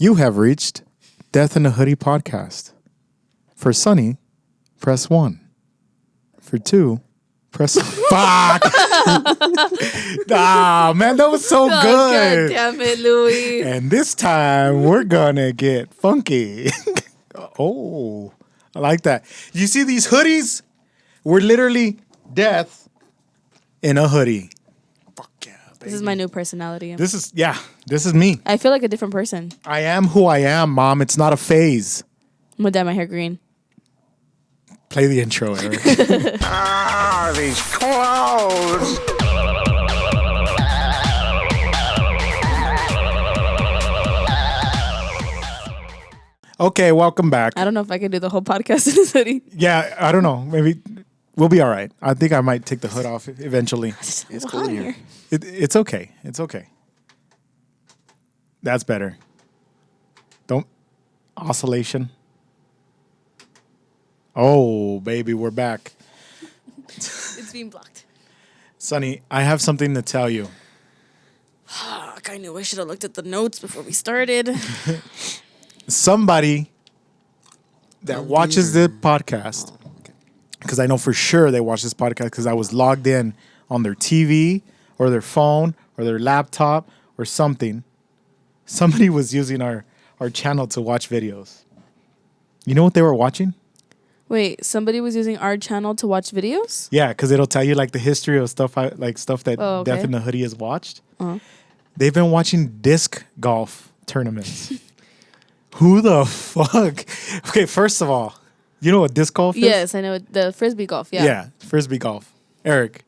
You have reached Death in a Hoodie podcast. For Sunny, press 1. For 2, press... Fuck! Ah, man, that was so good. God damn it, Louie. And this time, we're gonna get funky. Oh, I like that. You see these hoodies? We're literally death in a hoodie. Fuck yeah, baby. This is my new personality. This is me. I feel like a different person. I am who I am, Mom. It's not a phase. I'm gonna dye my hair green. Play the intro, Eric. These clothes. Okay, welcome back. I don't know if I can do the whole podcast in this hoodie. Yeah, I don't know. Maybe we'll be all right. I think I might take the hood off eventually. It's cool in here. It's okay. It's okay. That's better. Don't oscillation. Oh, baby, we're back. It's being blocked. Sonny, I have something to tell you. Fuck, I knew I should have looked at the notes before we started. Somebody that watches the podcast, because I know for sure they watch this podcast because I was logged in on their TV or their phone or their laptop or something. Somebody was using our channel to watch videos. You know what they were watching? Wait, somebody was using our channel to watch videos? Yeah, because it'll tell you like the history of stuff stuff that Oh, okay. Death in the Hoodie has watched. Uh-huh. They've been watching disc golf tournaments. Who the fuck? Okay, first of all, you know what disc golf is? Yes, I know. The frisbee golf, yeah. Yeah, frisbee golf. Eric,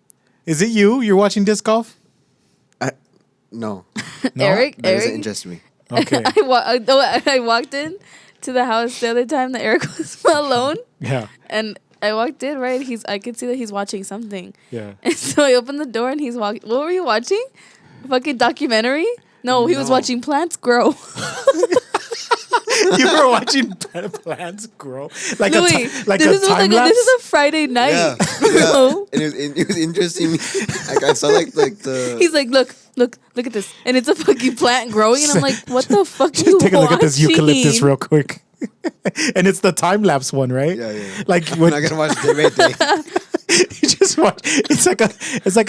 is it you? You're watching disc golf? No, No? Eric? that doesn't interest me. Okay. I walked in to the house the other time that Eric was alone. Yeah. And I walked in, right? I could see that he's watching something. Yeah. And so I opened the door and he's walking. What were you watching? A fucking documentary? No, he was watching plants grow. You were watching plants grow like Louis, this is a Friday night. Yeah, bro. and it was interesting. Like I saw like the. He's like, look at this, and it's a fucking plant growing, and I'm like, what the fuck? Are Just you take a look at this watching? eucalyptus real quick. And it's the time lapse one, right? Yeah. Like I'm when not gonna watch day by day. you just watch, it's like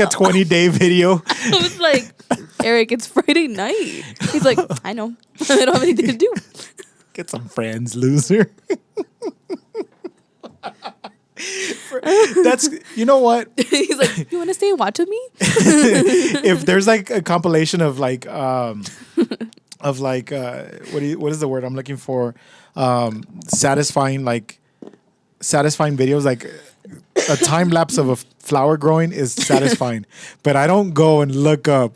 a 20-day video. I was like, Eric, it's Friday night. He's like, I know, I don't have anything to do. Get some friends, loser. That's, you know what? He's like, you want to stay and watch with me? If there's like a compilation of like what is the word I'm looking for? Satisfying videos, like a time lapse of a flower growing is satisfying. But I don't go and look up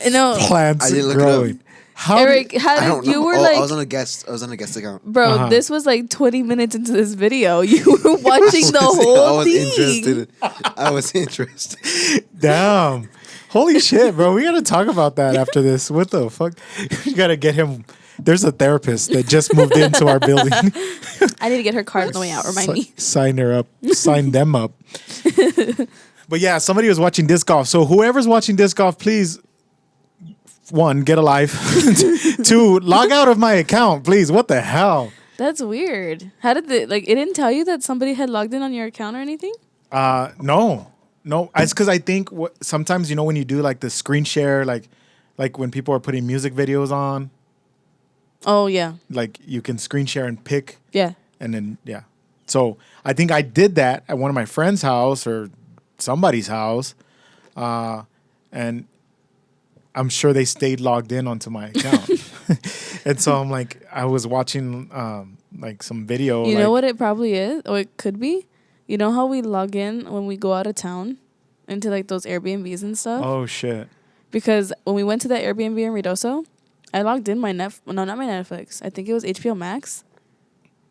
No, plants I didn't look growing. it up. How Eric, I how don't did you know. were I like, was on a guest account. bro, this was like 20 minutes into this video. You were watching the whole thing. I was interested. Damn. Holy shit, bro. We got to talk about that after this. What the fuck? You got to get him. There's a therapist that just moved into our building. I need to get her card on the way out. Remind me. Sign her up. Sign them up. But yeah, somebody was watching disc golf. So whoever's watching disc golf, please, 1, get a life. 2, log out of my account, please. What the hell? That's weird. How did it didn't tell you that somebody had logged in on your account or anything? No. It's because I think sometimes, when you do like the screen share, like when people are putting music videos on, Oh, yeah. like you can screen share and pick. Yeah. And then, yeah. So I think I did that at one of my friend's house or somebody's house. And I'm sure they stayed logged in onto my account. And so I'm like, I was watching like some video. You know what it probably is? Or it could be? You know how we log in when we go out of town into like those Airbnbs and stuff? Oh, shit. Because when we went to that Airbnb in Ruidoso, I logged in my not my Netflix. I think it was HBO Max.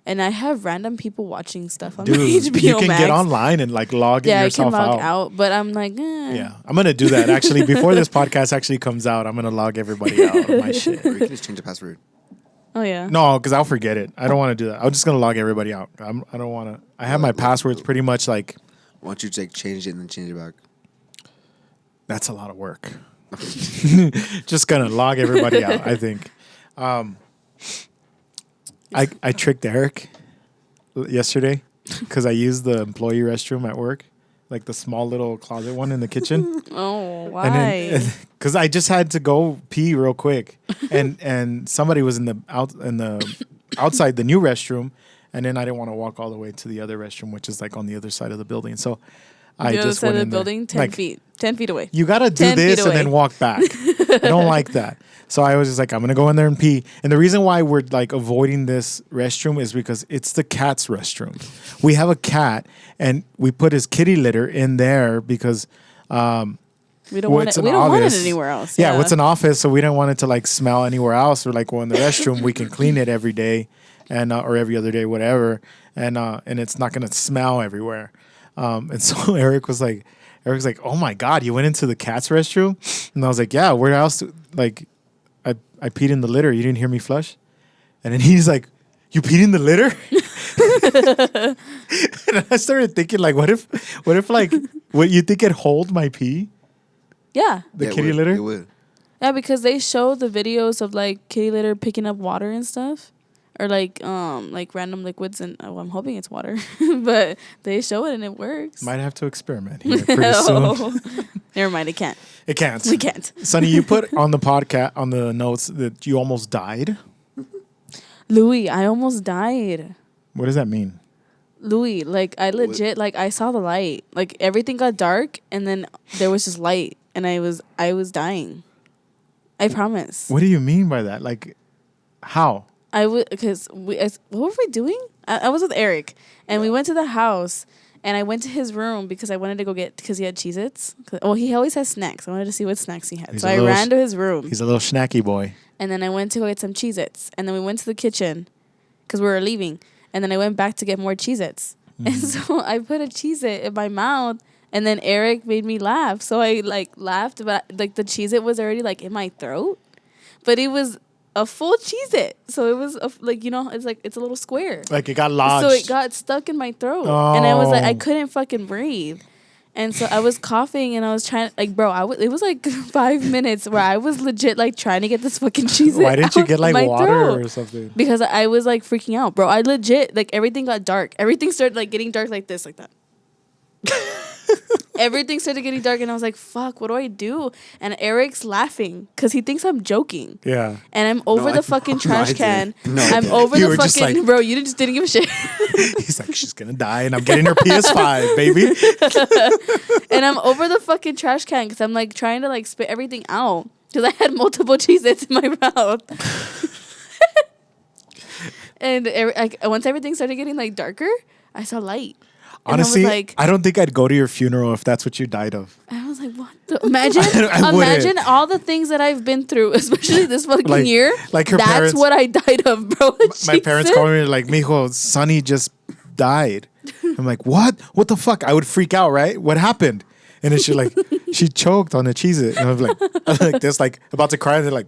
And I have random people watching stuff on my HBO Max. You can get online and like log yourself I can log out. out. But I'm like, Yeah, I'm going to do that. Actually, before this podcast actually comes out, I'm going to log everybody out of my shit. Or you can just change the password. Oh, yeah. No, because I'll forget it. I don't want to do that. I'm just going to log everybody out. I don't want to. I have my passwords pretty much like. Why don't you like change it and then change it back? That's a lot of work. Just going to log everybody out, I think. I tricked Eric yesterday because I used the employee restroom at work, like the small little closet one in the kitchen. Oh, why? Because I just had to go pee real quick, and somebody was outside the new restroom, and then I didn't want to walk all the way to the other restroom, which is like on the other side of the building. So I just went in the building, 10 feet. 10 feet away. You got to do this and then walk back. I don't like that. So I was just like, I'm going to go in there and pee. And the reason why we're like avoiding this restroom is because it's the cat's restroom. We have a cat and we put his kitty litter in there because we don't want it anywhere else. Yeah, it's an office, so we don't want it to like smell anywhere else. Or like, well, in the restroom, we can clean it every day and or every other day, whatever. And it's not going to smell everywhere. And so Eric's like, oh my God, you went into the cat's restroom? And I was like, yeah, where else? Like, I peed in the litter. You didn't hear me flush? And then he's like, you peed in the litter? And I started thinking, like, what if like, what you think it hold my pee? Yeah. The kitty litter? It would. Yeah, because they show the videos of like kitty litter picking up water and stuff. Or like random liquids, and I'm hoping it's water, but they show it and it works. Might have to experiment here pretty soon. Never mind, it can't. It can't. We can't. Sonny, you put on the podcast on the notes that you almost died. Louie, I almost died. What does that mean? Louie, like I legit, like I saw the light, like everything got dark, and then there was just light, and I was dying. I promise. What do you mean by that? Like, how? I would, because what were we doing? I was with Eric, and we went to the house, and I went to his room because I wanted to go because he had Cheez-Its. Well, he always has snacks. I wanted to see what snacks he had. So I ran to his room. He's a little snacky boy. And then I went to go get some Cheez-Its. And then we went to the kitchen because we were leaving. And then I went back to get more Cheez-Its. And so I put a Cheez-It in my mouth, and then Eric made me laugh. So I like laughed, but like the Cheez-It was already like in my throat. But it was a full Cheez-It. So it was like, you know, it's like, it's a little square. Like it got lodged. So it got stuck in my throat. Oh. And I was like, I couldn't fucking breathe. And so I was coughing and I was trying, like, bro, it was like 5 minutes where I was legit like trying to get this fucking Cheez-It. Why didn't you get like water throat. or something? Because I was like freaking out, bro. I legit, like everything got dark. Everything started like getting dark like this, like that. Everything started getting dark and I was like, fuck, what do I do? And Eric's laughing because he thinks I'm joking. Yeah. And I'm over the fucking trash can. I'm over You the were just fucking, like- bro, you just didn't give a shit. He's like, she's gonna die and I'm getting her PS5, baby. And I'm over the fucking trash can because I'm like trying to like spit everything out because I had multiple Cheez-Its in my mouth. And once everything started getting like darker, I saw light. And Honestly, I I don't think I'd go to your funeral if that's what you died of. I was like, what? Imagine I imagine all the things that I've been through, especially this fucking year. Like her That's parents, what I died of, bro. my parents called me like, mijo, Sonny just died. I'm like, what? What the fuck? I would freak out, right? What happened? And then she choked on the Cheez-It. And I was like this, like about to cry. And they're like,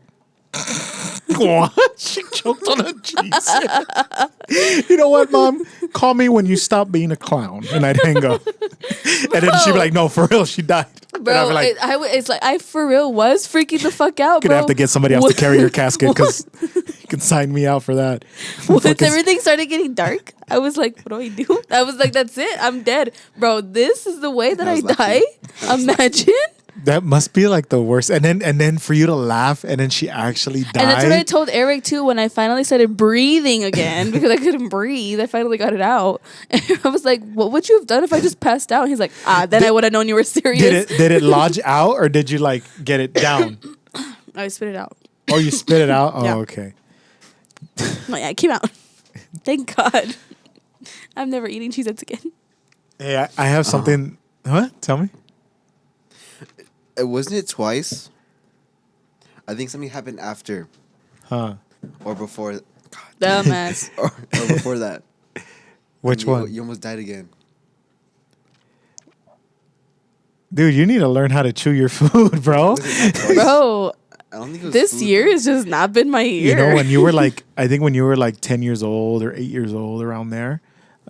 what? She choked on a Cheez-It. You know what, Mom? Call me when you stop being a clown. And I'd hang up. And then she'd be like, no, for real, she died. Bro, it's like I for real was freaking the fuck out, bro. Gonna have to get somebody else to carry your casket because you can sign me out for that. Once everything started getting dark, I was like, what do I do? I was like, that's it. I'm dead. Bro, this is the way that I die? Imagine. That must be like the worst. And then for you to laugh and then she actually died. And that's what I told Eric too when I finally started breathing again because I couldn't breathe. I finally got it out. And I was like, what would you have done if I just passed out? And he's like, then I would have known you were serious. Did it lodge out or did you like get it down? I spit it out. Oh, you spit it out? Oh, Yeah. okay. Yeah, it came out. Thank God. I'm never eating Cheez-Its again. Hey, I have something. What? Tell me. Wasn't it twice? I think something happened after. Huh. Or before. Dumbass. or before that. Which one? You almost died again. Dude, you need to learn how to chew your food, bro. Bro, I don't think it was this food, year though. has just not been my year. You know, when you were like, I think when you were like 10 years old or 8 years old, around there,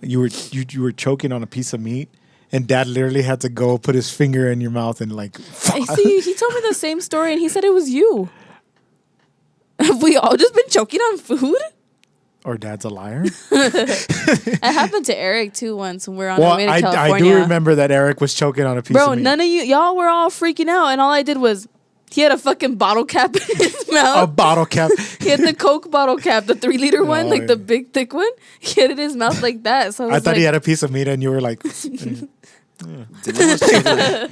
you were choking on a piece of meat. And Dad literally had to go put his finger in your mouth and like. I see. He told me the same story, and he said it was you. Have we all just been choking on food? Or dad's a liar? It happened to Eric too once when we were on our way to I California. do remember that Eric was choking on a piece of Bro, meat. none of y'all were all freaking out, and all I did was he had a fucking bottle cap in his mouth. A bottle cap. He had the Coke bottle cap, the 3-liter one, like the big thick one. He had it in his mouth like that. So I thought he had a piece of meat, and you were like, Didn't I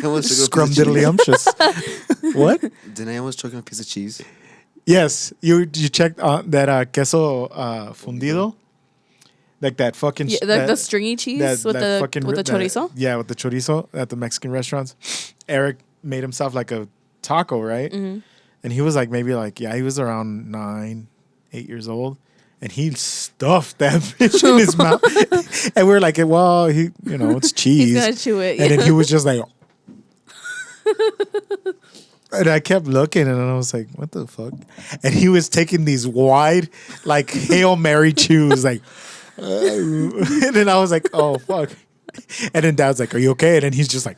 almost scrumdiddlyumptious. What? Didn't I almost choke on a piece of cheese? Yes, you checked that queso fundido, like that fucking the stringy cheese with the chorizo. Yeah, with the chorizo at the Mexican restaurants. Eric made himself like a taco, right? Mm-hmm. And he was like he was around 9, 8 years old, and he stuffed that bitch in his mouth. And we were like, well, it's cheese. He's gonna chew it. And then he was just like. And I kept looking, and I was like, what the fuck? And he was taking these wide, like, Hail Mary chews, like, and then I was like, oh, fuck. And then Dad's like, are you okay? And then he's just like,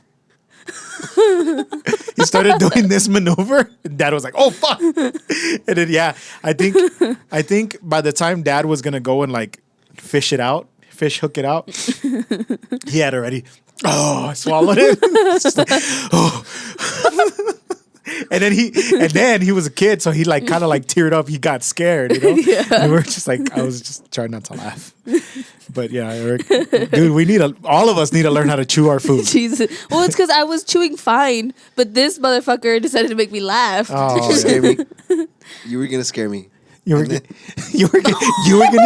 he started doing this maneuver, and Dad was like, oh, fuck. And then, I think by the time Dad was going to go and, like, fish hook it out, he had already, swallowed it. Just like, And then he was a kid, so he like kind of like teared up. He got scared, Yeah. And we were just like, I was just trying not to laugh. But yeah, Eric, dude, all of us need to learn how to chew our food. Jesus. Well, it's because I was chewing fine, but this motherfucker decided to make me laugh. Oh, Scare me. You were gonna scare me. you were gonna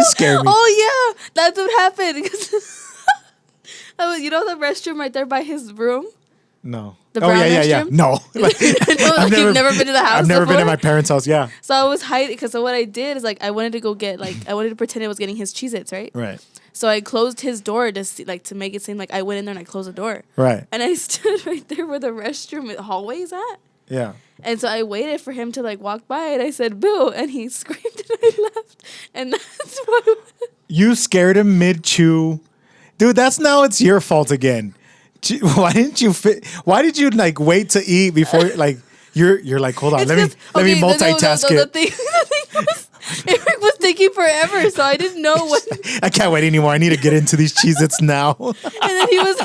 scare me. Oh yeah, that's what happened. The restroom right there by his room. No. The brown yeah. restroom? No. Like, You've never been to the house. I've never been before? to my parents' house. Yeah. So I was hiding because what I did is I wanted to go get I wanted to pretend I was getting his Cheez-Its, right? Right. So I closed his door to see, to make it seem like I went in there and I closed the door. Right. And I stood right there where the restroom hallway is at. Yeah. And so I waited for him to walk by, and I said, "Boo!" And he screamed, and I left. And that's what. You scared him mid-chew. Dude, it's your fault again. Why didn't you why did you wait to eat before you're like, hold on, let me multitask it. The thing was, Eric was taking forever, so I didn't know what. I can't wait anymore. I need to get into these Cheez-Its now. And then he was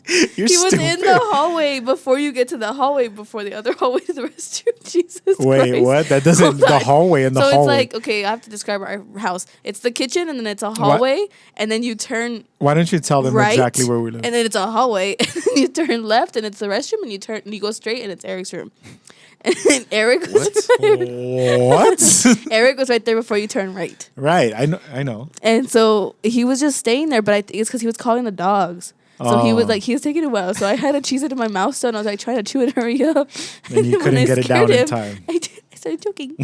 You're he was stupid. in the hallway before you get to the hallway before the other hallway to the restroom. Jesus Wait, Christ. what? That doesn't the hallway in the so hallway. it's okay, I have to describe our house. It's the kitchen, and then it's a hallway, and then you turn Why don't you tell them right, exactly where we live? and then it's a hallway, and then you turn left, and it's the restroom, and you go straight, and it's Eric's room. And then Eric was What? Eric was right there before you turn right. Right, I know. And so he was just staying there, but I think it's because he was calling the dogs. So he was taking a while. So I had a cheese it in my mouth still, and I was trying to chew it, hurry up. And you when couldn't I get it scared down in him, time. I started choking.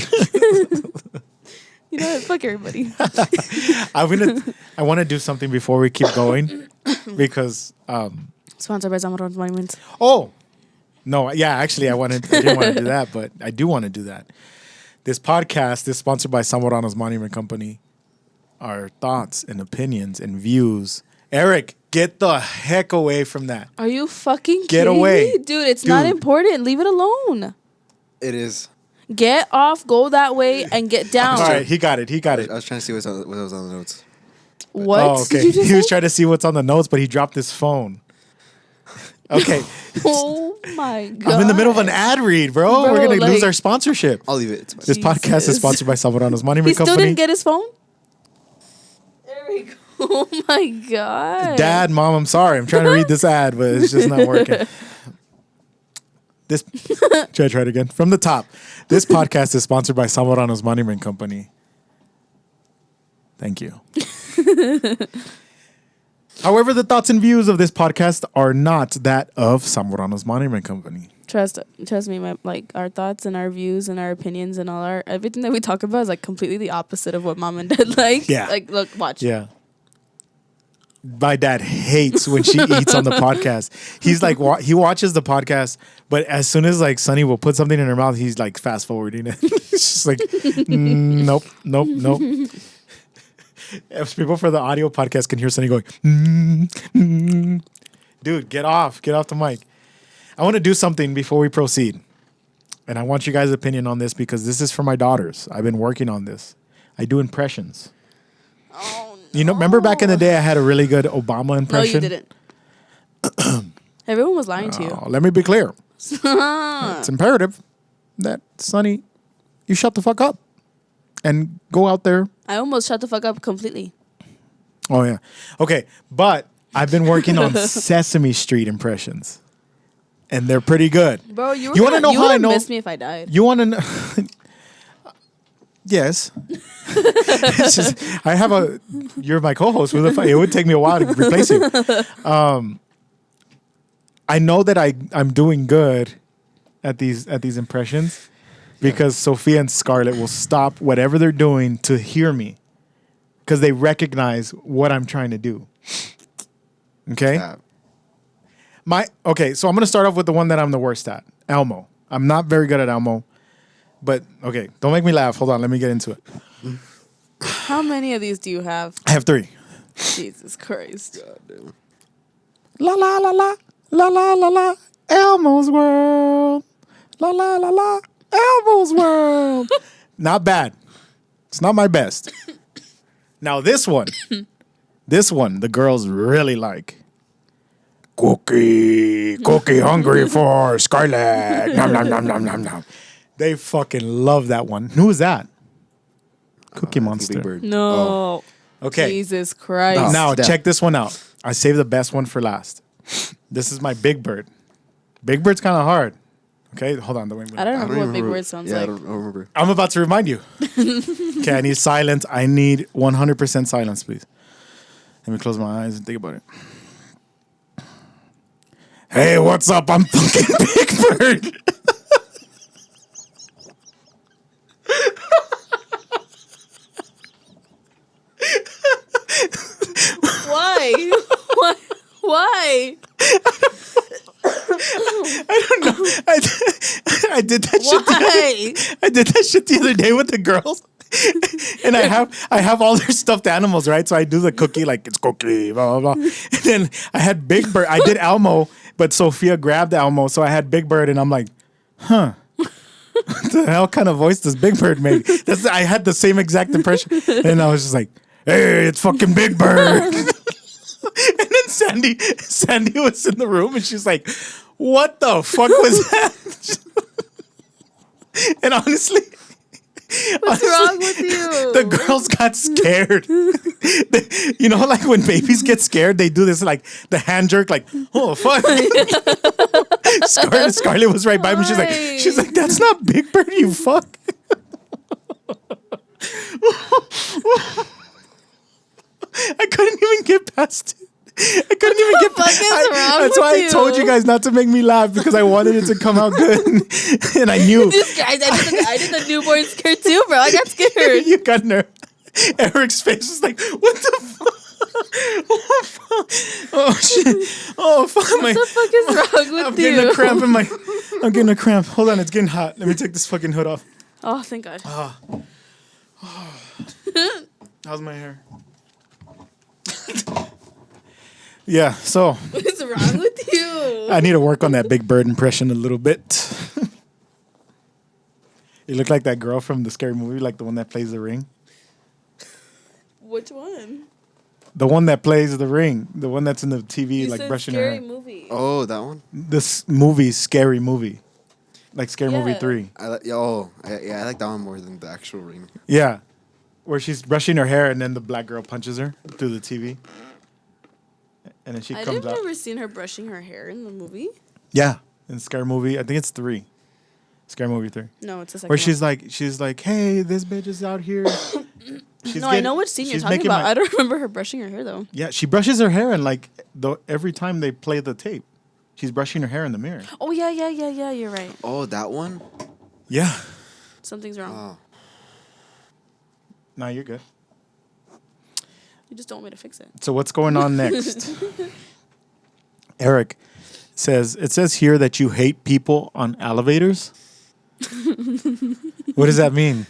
Fuck everybody. I want to do something before we keep going because Sponsored by Zamorano Monuments. oh no, yeah, actually I didn't want to do that, but I do want to do that. This podcast is sponsored by Zamorano's Monument Company. Our thoughts and opinions and views. Eric, get the heck away from that. Are you fucking Get kidding away. me? Dude, it's not important. Leave it alone. It is. Get off, go that way, and get down. All right, he got it. I was trying to see what was on the notes. What? Oh, okay. Did you just He was say? trying to see what's on the notes, but he dropped his phone. Okay. Oh my god. I'm in the middle of an ad read, bro. Bro, We're going to lose like- our sponsorship. I'll leave it. It's fine. This podcast is Jesus. sponsored by Zamorano's Monument He still Company. didn't get his phone? There we go. Oh my god. Dad, Mom, I'm sorry. I'm trying to read this ad, but it's just not working. Should I try it again? From the top. This podcast is sponsored by Zamorano's Monument Company. Thank you. However, the thoughts and views of this podcast are not that of Zamorano's Monument Company. Trust me, our thoughts and our views and our opinions and everything that we talk about is completely the opposite of what Mom and Dad like. Yeah. Look, watch. Yeah. My dad hates when she eats on the podcast. He's like, he watches the podcast, but as soon as Sunny will put something in her mouth, he's fast forwarding it. It's just nope. If people for the audio podcast can hear Sunny going, dude, get off the mic. I want to do something before we proceed. and I want you guys' opinion on this because this is for my daughters. I've been working on this. I do impressions. Oh, no. You know, remember back in the day I had a really good Obama impression? No, you didn't. Everyone was lying to you. Let me be clear. It's imperative that, Sonny, you shut the fuck up and go out there. I almost shut the fuck up completely. Oh, yeah. Okay, but I've been working on Sesame Street impressions, and they're pretty good. Bro, you want to know how I know? Miss me if I died. You want to know? Yes. It's just, I have a. You're my co-host. It would take me a while to replace you. I know that I'm doing good at these impressions because Sophia and Scarlett will stop whatever they're doing to hear me because they recognize what I'm trying to do. Okay. So I'm gonna start off with the one that I'm the worst at, Elmo. I'm not very good at Elmo. But, okay, don't make me laugh. Hold on, let me get into it. How many of these do you have? I have 3. Jesus Christ. God damn. La la la la, la la la la, Elmo's World. La la la la, Elmo's World. Not bad. It's not my best. Now this one, the girls really like. Cookie hungry for Scarlett. Nom nom nom nom nom nom. They fucking love that one. Who is that? Cookie Monster. Big Bird. No. Oh. Okay. Jesus Christ. Now, Step. check this one out. I saved the best one for last. This is my Big Bird. Big Bird's kind of hard. Okay, hold on. I don't remember what Big Bird sounds like. I don't remember. I'm about to remind you. Okay, I need silence. I need 100% silence, please. Let me close my eyes and think about it. Hey, what's up? I'm fucking Big Bird. Why? Why? I don't know. I did that shit. I did that shit the other day with the girls. And I have all their stuffed animals, right? So I do the cookie, like it's cookie, blah, blah, blah. And then I had Big Bird. I did Elmo, but Sophia grabbed Elmo. So I had Big Bird, and I'm like, huh. What the hell kind of voice does Big Bird make? I had the same exact impression. And I was just like, hey, it's fucking Big Bird. And then Sandy was in the room, and she's like, what the fuck was that? And honestly, What's wrong with you? the girls got scared. You know, like when babies get scared, they do this, like the hand jerk, like, oh fuck. Scarlett was right by me. She's like, that's not Big Bird, you fuck. I couldn't even get past it. I couldn't even get past it. That's why I told you guys not to make me laugh because I wanted it to come out good. And I knew. This guy, I did the newborn scare too, bro. I got scared. You got nerve. Eric's face was like, what the fuck? Oh, fuck. Oh, shit. Oh, fuck. What the fuck is wrong with I'm you? getting a cramp in my... I'm getting a cramp. Hold on, it's getting hot. Let me take this fucking hood off. Oh, thank God. How's my hair? Yeah, so... What's wrong with you? I need to work on that Big Bird impression a little bit. You look like that girl from the scary movie, like the one that plays the ring. Which one? The one that plays the ring. The one that's in the TV, You like said brushing her scary hair. movie. Oh, that one? This movie, Scary Movie. Like Scary Movie Yeah. 3. I like that one more than the actual ring. Yeah. Where she's brushing her hair and then the black girl punches her through the TV. And then she I've comes out. never seen her brushing her hair in the movie. Yeah. In Scary Movie, I think it's 3. Scary Movie 3. No, it's the second Where one. she's like, hey, this bitch is out here. I know which scene you're talking about. I don't remember her brushing her hair though. Yeah, she brushes her hair and like every time they play the tape, she's brushing her hair in the mirror. Oh yeah. You're right. Oh, that one? Yeah. Something's wrong. Oh. No, you're good. You just don't want me to fix it. So what's going on next? Eric says, it says here that you hate people on elevators. What does that mean?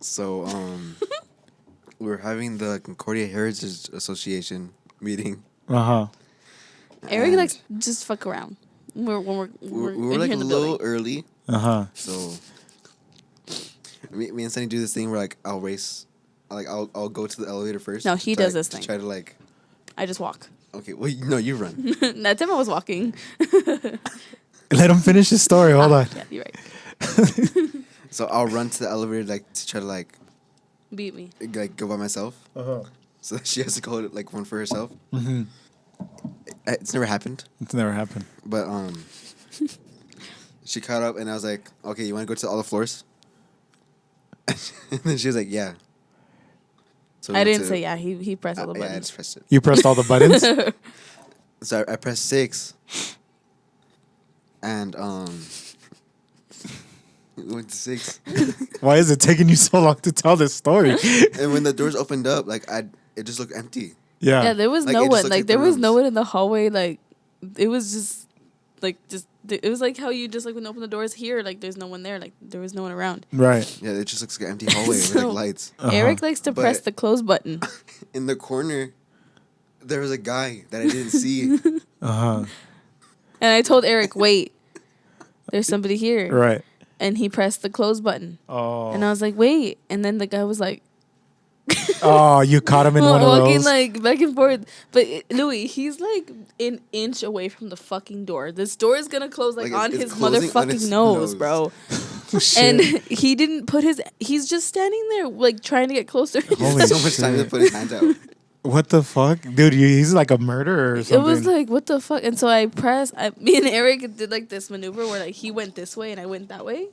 So, we're having the Concordia Heritage Association meeting. Uh-huh. Eric and- likes just fuck around. when We in were like here a in the little building. early, Uh-huh. so me and Sunny do this thing where like I'll race, like I'll go to the elevator first. No, to he try- does this to thing. Try to like, I just walk. okay, well no, you run. That time I was walking. Let him finish his story. Hold on. Yeah, you're right. So I'll run to the elevator like to try to like Beat me. go by myself. Uh-huh. So that she has to go like one for herself. Mm-hmm. It's never happened, It's never happened. but she caught up and I was like, okay, you want to go to all the floors? And then she was like, yeah. So we I went didn't to- say yeah. He pressed all the Yeah, I buttons. just pressed it. You pressed all the buttons? So I pressed 6, and we went to 6. Why is it taking you so long to tell this story? And when the doors opened up, like it just looked empty. Yeah. Yeah, there was Like, no it just one. looked Like like there the was no rooms. one in the hallway. Like it was just it was like how you just like when you open the doors here. Like there's no one there. Like there was no one around. Right. Yeah, it just looks like an empty hallway with So- like lights. Uh-huh. Eric likes to press But- the close button. In the corner, there was a guy that I didn't see. Uh-huh. And I told Eric, wait, there's somebody here. Right. And he pressed the close button. Oh. And I was like, wait. And then the guy was like, Oh, you caught him in one of walking those. like back and forth. But Louie, he's like an inch away from the fucking door. This door is gonna close like on it's his closing on motherfucking its nose, bro. Shit. And he didn't put he's just standing there like trying to get closer. Holy So much time to shit. put his hands out. What the fuck? Dude, he's like a murderer or It something. was like, what the fuck? And so me and Eric did like this maneuver where like he went this way and I went that way.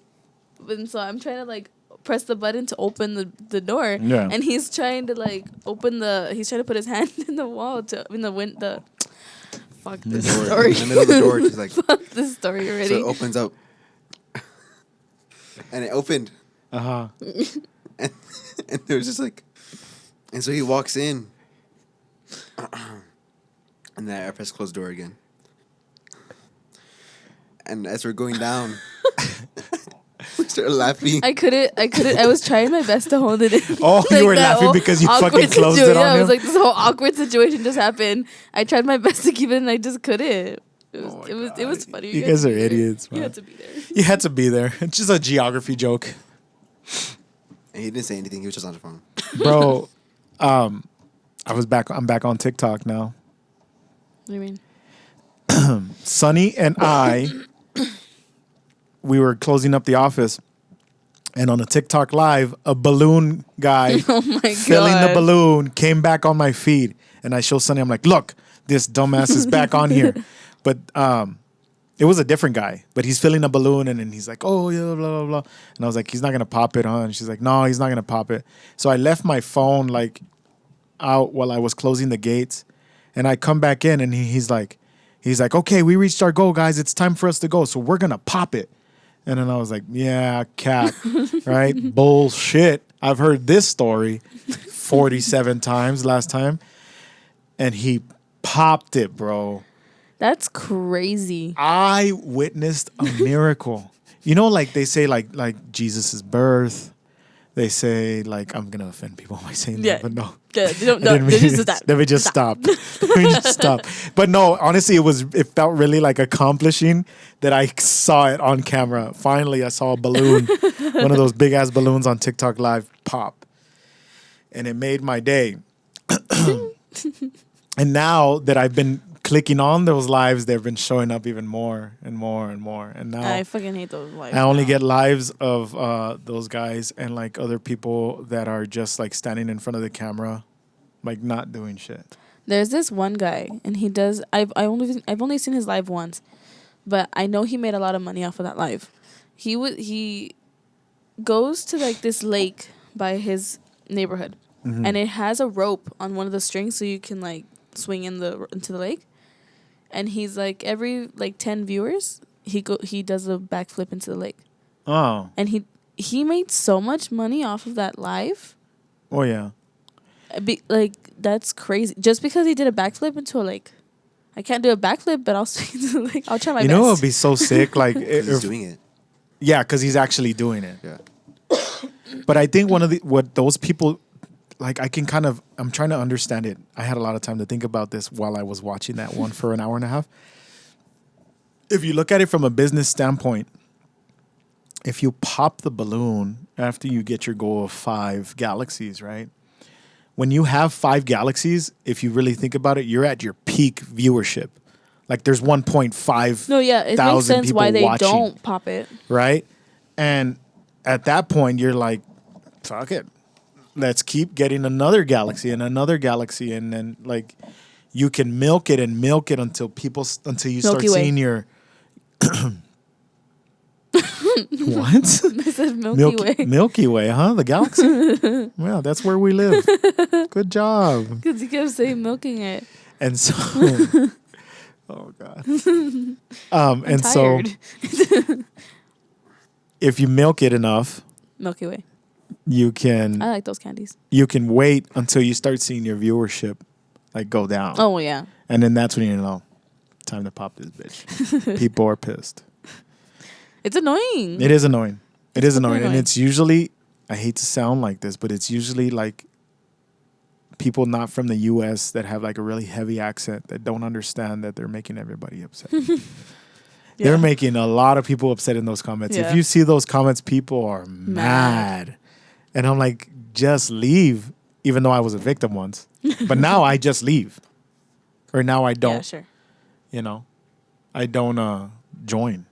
And so I'm trying to like press the button to open the door. Yeah. And he's trying to like he's trying to put his hand in the wall fuck The this door, story. in the middle of the door, she's like, so Fuck this story already. it opens up, and it opened, Uh-huh. and there was just like, and so he walks in, and then I press close door again, and as we're going down, we started laughing. I couldn't. I was trying my best to hold it in. Oh, you were that laughing whole because you awkward fucking closed it on Yeah, it him? was like this whole awkward situation just happened. I tried my best to keep it and I just couldn't. It was funny. You had guys to are be there. idiots, You man. had to be there. You had to be there. It's just a geography joke. And he didn't say anything. He was just on the phone. Bro, I'm back on TikTok now. What do you mean? Sonny and I, we were closing up the office, and on a TikTok live, a balloon guy Oh my god! filling the balloon came back on my feed, and I show Sonny. I'm like, look, this dumbass is back on here, but it was a different guy, but he's filling a balloon, and then he's like, oh yeah, blah blah blah, and I was like, he's not gonna pop it, huh? And she's like, no, he's not gonna pop it. So I left my phone like out while I was closing the gates, and I come back in, and he's like, okay, we reached our goal, guys. It's time for us to go, so we're gonna pop it. And then I was like, yeah, cat, right? Bullshit. I've heard this story 47 times last time, and he popped it, bro. That's crazy. I witnessed a miracle. You know, like they say, like Jesus' birth. They say, like, I'm gonna offend people by saying Yeah. that, but no. Yeah, I didn't mean it. Let me just stop. Let me just stop. But no, honestly, it felt really like accomplishing that I saw it on camera. Finally, I saw a balloon, one of those big ass balloons on TikTok Live pop, and it made my day. And now that I've been clicking on those lives, they've been showing up even more and more and more. And now I fucking hate those lives. I only now. get lives of those guys and like other people that are just like standing in front of the camera, like not doing shit. There's this one guy, and he does. I've only seen his live once, but I know he made a lot of money off of that live. He goes to like this lake by his neighborhood, and it has a rope on one of the strings so you can like swing into the lake. And he's like every like 10 viewers, he does a backflip into the lake. Oh, And he made so much money off of that live. oh yeah. Like that's crazy. Just because he did a backflip into a lake. I can't do a backflip, but I'll swing into the lake. I'll try my You best. know, it would be so sick. Like, He's doing it. yeah, because he's actually doing it. Yeah. But I think what those people, like, I'm trying to understand it. I had a lot of time to think about this while I was watching that one for an hour and a half. if you look at it from a business standpoint, if you pop the balloon after you get your goal of 5 galaxies, right? When you have 5 galaxies, if you really think about it, you're at your peak viewership. Like there's 1.5 No, yeah, it makes sense people why they watching, don't pop it. right? And at that point, you're like, fuck it. Let's keep getting another galaxy and another galaxy. And then like you can milk it and milk it until you start Milky Way. seeing your... What? I said Milky Way. Milky Way, huh? The galaxy? Well, that's where we live. Good job. Because you kept saying milking it. And so... Oh, God. I'm and tired. so if you milk it enough, Milky Way. you can I like those candies. wait until you start seeing your viewership like go down. Oh, yeah. And then that's when you know, time to pop this bitch. People are pissed. It's annoying. It is annoying. It is super annoying. And annoying. it's usually, I hate to sound like this, but it's usually like people not from the U.S. that have like a really heavy accent that don't understand that they're making everybody upset. Yeah. They're making a lot of people upset in those comments. Yeah. If you see those comments, people are mad. And I'm like, just leave, even though I was a victim once. But now I just leave. Or now I don't, Yeah, sure. you know, I don't join.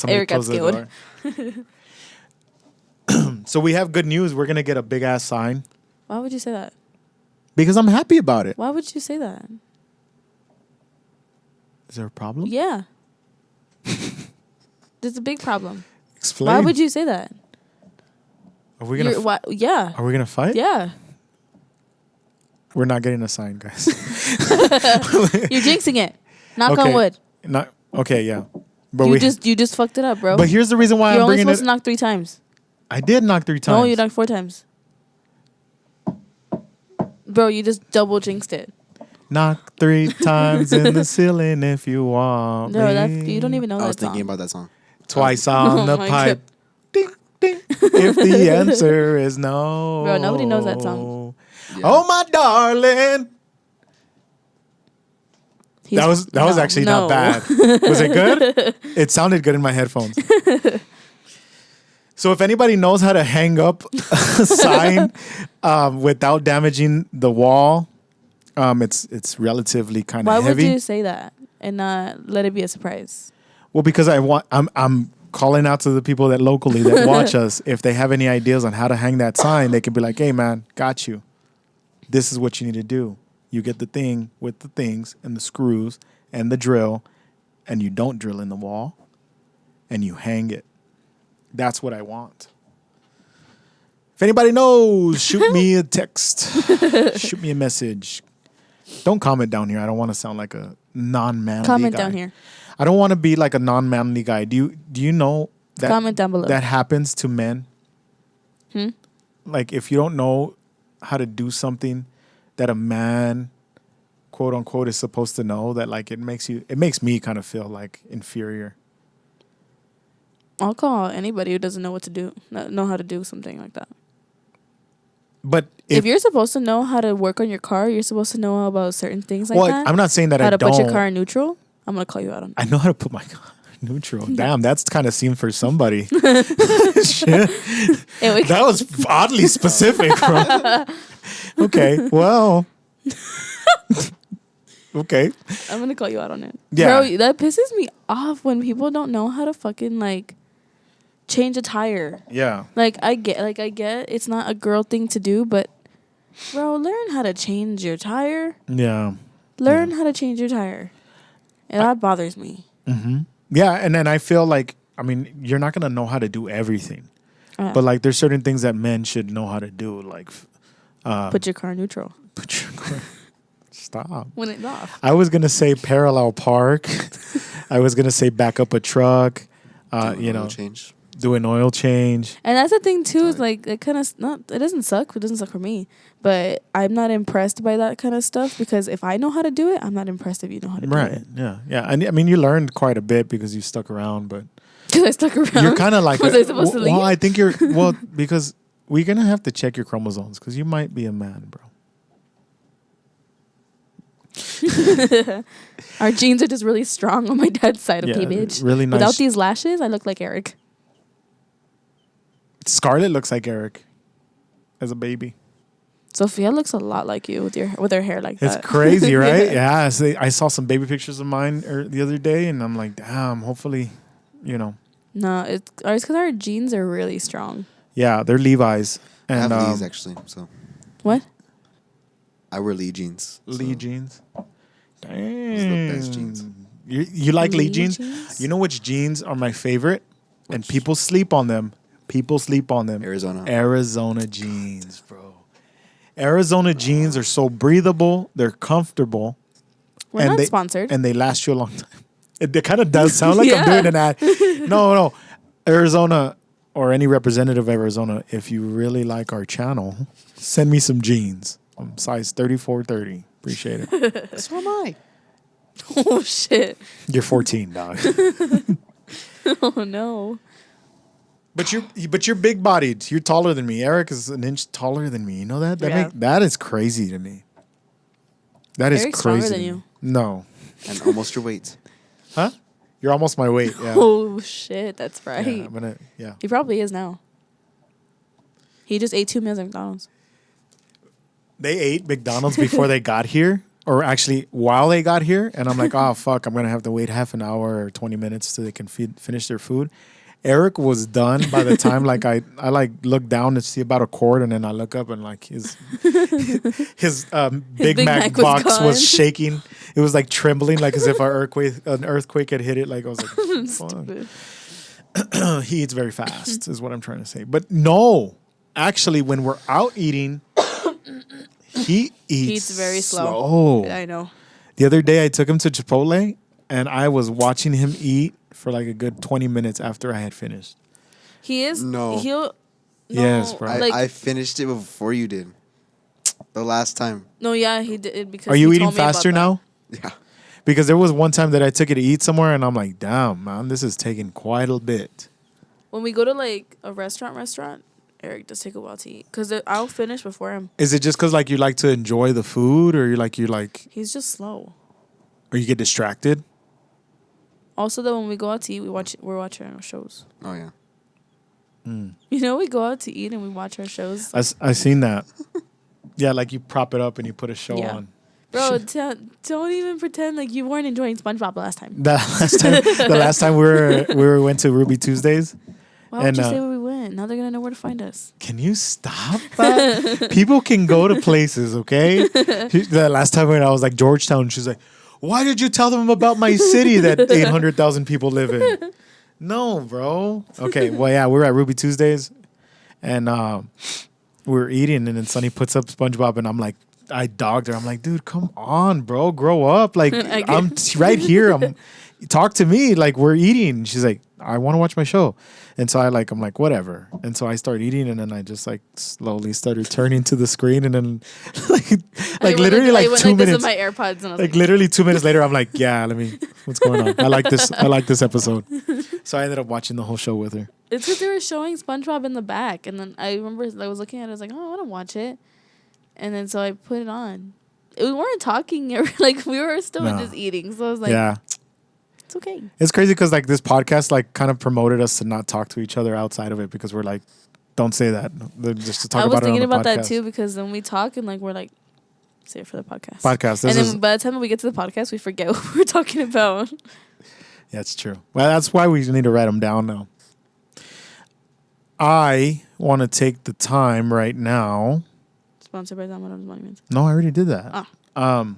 Eric got scared. So we have good news. We're going to get a big ass sign Why would you say that? because I'm happy about it. Why would you say that? Is there a problem? Yeah. There's a big problem. Explain. Why would you say that? Are we going to Yeah. Are we going to fight? Yeah. We're not getting a sign, guys. You're jinxing it. Knock on wood. Okay, yeah. But You just fucked it up, bro. But here's the reason why You're I'm only bringing supposed it. to knock 3 times. I did knock 3 times. No, you knocked 4 times. Bro, you just double jinxed it. Knock 3 times in the ceiling if you want No, me. you don't even know I that was thinking song. about that song. Twice on Oh the my pipe. God. Ding, ding. If the answer is no. Bro, nobody knows that song. Yeah. Oh, my darling. That was actually not bad. Was it good? It sounded good in my headphones. So if anybody knows how to hang up a sign without damaging the wall, it's relatively kind Why of would heavy. you say that and not let it be a surprise? Well, because I'm calling out to the people that locally that watch us. If they have any ideas on how to hang that sign, they can be like, "Hey, man, got you. This is what you need to do. You get the thing with the things and the screws and the drill, and you don't drill in the wall, and you hang it. That's what I want." If anybody knows, shoot me a text. Shoot me a message. Don't comment down here. I don't want to sound like a non-manly Comment guy. down here. I don't want to be like a non-manly guy. Do you know that Comment down below. that happens to men? Like if you don't know how to do something that a man, quote unquote, is supposed to know, that like it makes me kind of feel like inferior. I'll call anybody who doesn't know what to do, know how to do something like that. But If you're supposed to know how to work on your car, you're supposed to know about certain things like well, that. I'm not saying that how I to don't. put your car in neutral. I'm gonna call you out on that. I know how to put my car in neutral. Damn, that's kind of seemed for somebody. Shit. Anyway, That was oddly specific, bro. Okay, well. Okay. I'm gonna call you out on it. Yeah. Bro, that pisses me off when people don't know how to fucking like change a tire. Yeah. Like I get it's not a girl thing to do, but bro, learn how to change your tire. Yeah. Learn how to change your tire. And that bothers me. Mm-hmm. Yeah, and then I feel like, I mean, you're not gonna know how to do everything, but like there's certain things that men should know how to do, like put your car in neutral put your car. Stop. when it's off. I was gonna say parallel park. I was gonna say back up a truck. Change. Do an oil change. And that's the thing too, is like it kind of it doesn't suck. It doesn't suck for me, but I'm not impressed by that kind of stuff because if I know how to do it, I'm not impressed if you know how to do Right. it. Yeah. Yeah. And I mean, you learned quite a bit because you stuck around, but Because I stuck around. you're kind of like, Was I supposed to leave? Well, I think because we're gonna have to check your chromosomes because you might be a man, bro. Our genes are just really strong on my dad's side of Yeah, cleavage. really nice. Without these lashes, I look like Eric. Scarlett looks like Eric as a baby. Sophia looks a lot like you with her hair like It's that. crazy, right? Yeah. I saw some baby pictures of mine the other day, and I'm like, damn. Hopefully, No, it's because our genes are really strong. Yeah, they're Levi's. I And have Lee's actually. So What? I wear Lee jeans. Lee so jeans. Dang. Those are the best jeans. You like Lee Lee jeans? jeans? You know which jeans are my favorite? And people sleep on them. Arizona jeans, bro. Arizona jeans are so breathable. They're comfortable. We're not sponsored. And they last you a long time. It kind of does sound like I'm doing an ad. No. Arizona or any representative of Arizona, if you really like our channel, send me some jeans. I'm size 34-30. Appreciate it. So am I. Oh, shit. You're 14, dog. Oh, no. But you're big bodied. You're taller than me. Eric is an inch taller than me. You know that? That is crazy to me. That is Eric's crazy. stronger than to you. me. No. And almost your weight. Huh? You're almost my weight. Yeah. Oh, shit. That's right. Yeah. He probably is now. He just ate 2 meals at McDonald's. They ate McDonald's before they got here, or actually while they got here, and I'm like, oh fuck, I'm gonna have to wait half an hour or 20 minutes so they can finish their food. Eric was done by the time like I like look down to see about a quart, and then I look up and like his Big Mac box was shaking. It was like trembling, like as if an earthquake had hit it. Like I was like, fuck. He eats very fast, is what I'm trying to say. But no, actually, when we're out eating, he eats very slow. I know. The other day, I took him to Chipotle, and I was watching him eat for like a good 20 minutes after I had finished. He is. No. Yes, bro. I finished it before you did. The last time. No, yeah, he did because. Are you he eating told me about faster that. now? Yeah. Because there was one time that I took it to eat somewhere, and I'm like, damn, man, this is taking quite a bit. When we go to like a restaurant, Eric does take a while to eat because I'll finish before him. Is it just because like you like to enjoy the food, or you like He's just slow. or you get distracted? Also, though, when we go out to eat, we're watching our shows. Oh yeah. You know, we go out to eat and we watch our shows. I seen that. Yeah, like you prop it up and you put a show on. Bro, don't even pretend like you weren't enjoying SpongeBob last time. The last time we went to Ruby Tuesdays. Why would you say where we went? Now they're gonna know where to find us. Can you stop that? People can go to places, okay? The last time when I was like Georgetown, she's like, "Why did you tell them about my city that 800,000 people live in?" No, bro. Okay, well, yeah, we were at Ruby Tuesdays, and we were eating, and then Sonny puts up SpongeBob, and I'm like, I dogged her. I'm like, dude, come on, bro, grow up. Like, I'm right here. Talk to me. Like, we're eating. She's like, I want to watch my show. And so I'm like, whatever. And so I start eating, and then I just like slowly started turning to the screen, and then like literally like 2 minutes. With my AirPods, and I was like literally 2 minutes later, I'm like, yeah, what's going on? I like this episode. So I ended up watching the whole show with her. It's because they were showing SpongeBob in the back, and then I remember I was looking at it, I was like, oh, I want to watch it. And then so I put it on. We weren't talking, like we were still just eating. So I was like, yeah. It's okay. It's crazy because like this podcast like kind of promoted us to not talk to each other outside of it because we're like, don't say that. Just to talk about it on the podcast. I was thinking about that too because then we talk and like we're like, say it for the podcast. And then by the time we get to the podcast, we forget what we're talking about. Yeah, it's true. Well, that's why we need to write them down now. I want to take the time right now. Sponsored by Domino's Monuments. No, I already did that. Oh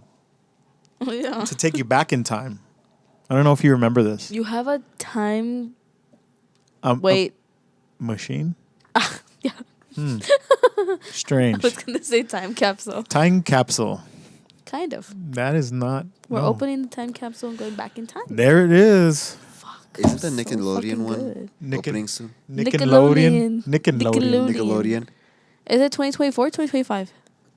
yeah. To take you back in time. I don't know if you remember this. You have a time. Wait. Machine? Yeah. Strange. I was going to say time capsule. Time capsule. Kind of. That is not. We're opening the time capsule and going back in time. There it is. Fuck. Isn't the Nickelodeon one opening soon? Nickelodeon. Is it 2024 2025?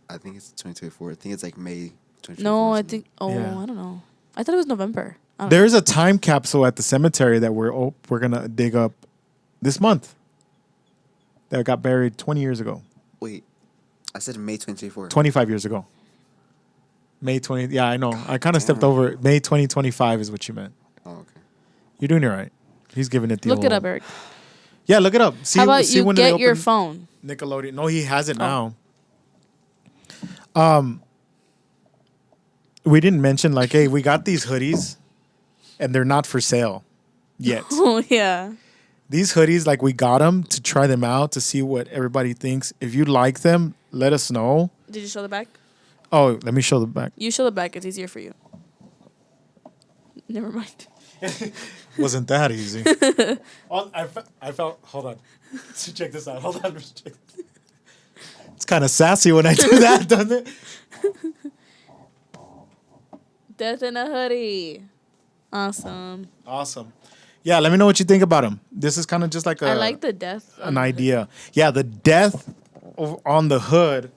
I think it's 2024. I think it's like May 2024. No, I think. I don't know. I thought it was November. There's a time capsule at the cemetery that we're gonna dig up this month. That got buried 20 years ago. Wait, I said May 2024. 25 years ago. May 20. Yeah, I know. I kind of stepped over it. May 2025 is what you meant. Oh, okay. You're doing it right. He's giving it the Look it old- up, Eric. Yeah, look it up. See, How about see you when they get your open phone? Nickelodeon. No, he has it Oh. now. We didn't mention like, hey, we got these hoodies, and they're not for sale yet. Oh, yeah. These hoodies, like we got them to try them out to see what everybody thinks. If you like them, let us know. Did you show the back? Oh, let me show the back. You show the back. It's easier for you. Never mind. Wasn't that easy? Oh, I felt. Hold on. Check this out. Hold on. It's kind of sassy when I do that, doesn't it? Death in a hoodie. Awesome. Awesome. Yeah, let me know what you think about them. This is kind of just like I like the death. an idea. Yeah, the death on the hood.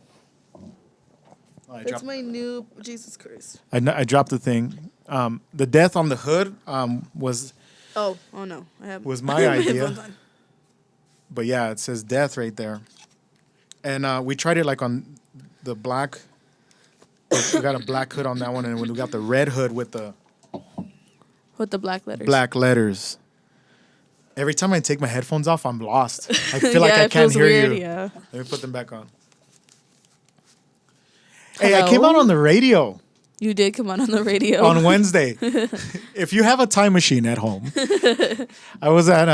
Oh, That's my new Jesus Christ. I dropped the thing. The death on the hood was Oh no. I have was my idea. headphones on. But yeah, it says death right there. And we tried it like on the black. We got a black hood on that one, and we got the red hood with the With the black letters. black letters. Every time I take my headphones off, I'm lost. I feel like Yeah, I it can't feels hear weird, you. yeah. Let me put them back on. Hey, I came Hello? out on the radio You did come on the radio. on Wednesday. If you have a time machine at home, I was at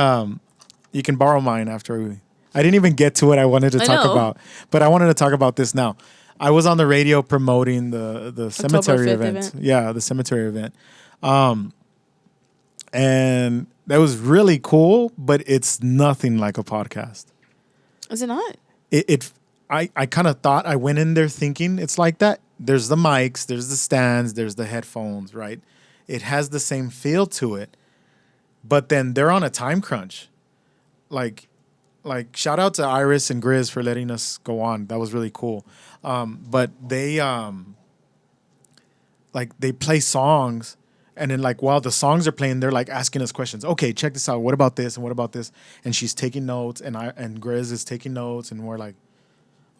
you can borrow mine after I didn't even get to what I wanted to I talk know. about, but I wanted to talk about this now. I was on the radio promoting the cemetery 5th event. Yeah, the cemetery event. And that was really cool, but it's nothing like a podcast. Is it not? I kind of thought I went in there thinking it's like that. There's the mics, there's the stands, there's the headphones, right? It has the same feel to it, but then they're on a time crunch. Like shout out to Iris and Grizz for letting us go on. That was really cool. But they they play songs, and then like while the songs are playing, they're like asking us questions. Okay, check this out. What about this and what about this? And she's taking notes, and Grizz is taking notes, and we're like,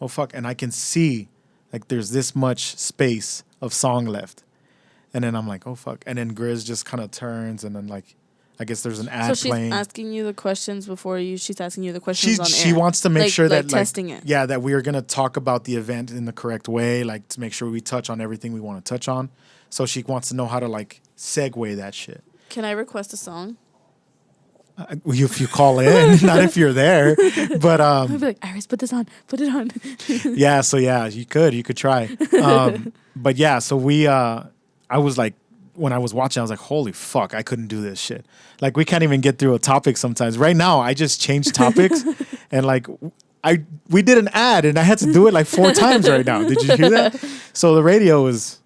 oh fuck. And I can see like there's this much space of song left, and then I'm like, oh fuck. And then Grizz just kind of turns, and then like I guess there's an ad So she's playing. asking you the questions before you. She's asking you the questions on air. She wants to make sure that testing it. Yeah, that we are gonna talk about the event in the correct way, like to make sure we touch on everything we want to touch on. So she wants to know how to like segue that shit. Can I request a song? If you call in, not if you're there, but I'd be like, Iris, put this on. Put it on. yeah. So yeah, you could try. But yeah, so I was like, when I was watching, I was like, holy fuck, I couldn't do this shit. Like, we can't even get through a topic sometimes. Right now, I just changed topics, and like, we did an ad, and I had to do it like 4 times right now. Did you hear that? So the radio is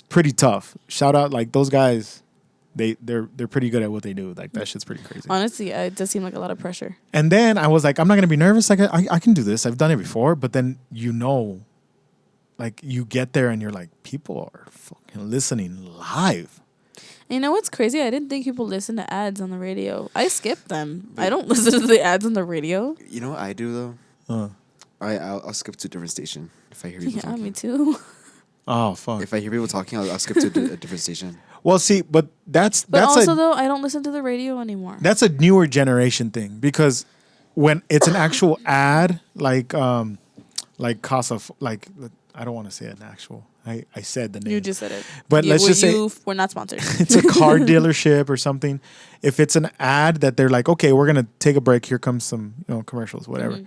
pretty tough. Shout out, like, those guys. They're pretty good at what they do. Like, that shit's pretty crazy. Honestly, it does seem like a lot of pressure. And then I was like, I'm not gonna be nervous. Like, I can do this. I've done it before. But then like you get there and you're like, people are fucking listening live. And you know what's crazy? I didn't think people listen to ads on the radio. I skip them. I don't listen to the ads on the radio. You know what I do though? I'll skip to a different station if I hear people Yeah, talking. me too. Oh fuck. If I hear people talking, I'll skip to a different station. Well, see, but that's But also, a though, I don't listen to the radio anymore. that's a newer generation thing, because when it's an actual ad, like Casa, like I don't want to say an actual. I said the name. You just said it. But let's just say we're not sponsored. it's a car dealership or something. If it's an ad that they're like, okay, we're gonna take a break. Here comes some commercials, whatever. Mm-hmm.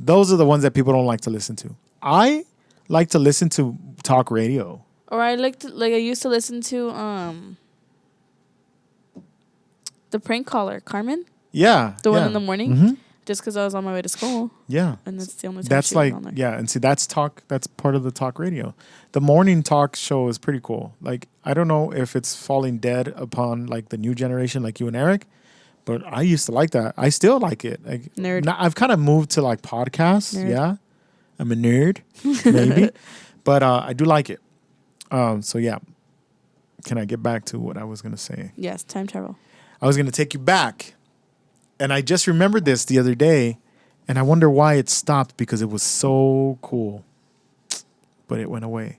Those are the ones that people don't like to listen to. I like to listen to talk radio. Or I used to listen to the prank caller, Carmen, Yeah, the one in the morning, Mhm. just because I was on my way to school, Yeah. and that's the only time That's she was like, on there. yeah, and see, that's talk. That's part of the talk radio. The morning talk show is pretty cool. Like, I don't know if it's falling dead upon like the new generation, like you and Eric, but I used to like that. I still like it. Like, Nerd. now I've kind of moved to like podcasts. Nerd. Yeah, I'm a nerd, maybe, but I do like it. So yeah, can I get back to what I was gonna say? Yes, time travel. I was gonna take you back, and I just remembered this the other day, and I wonder why it stopped, because it was so cool, but it went away.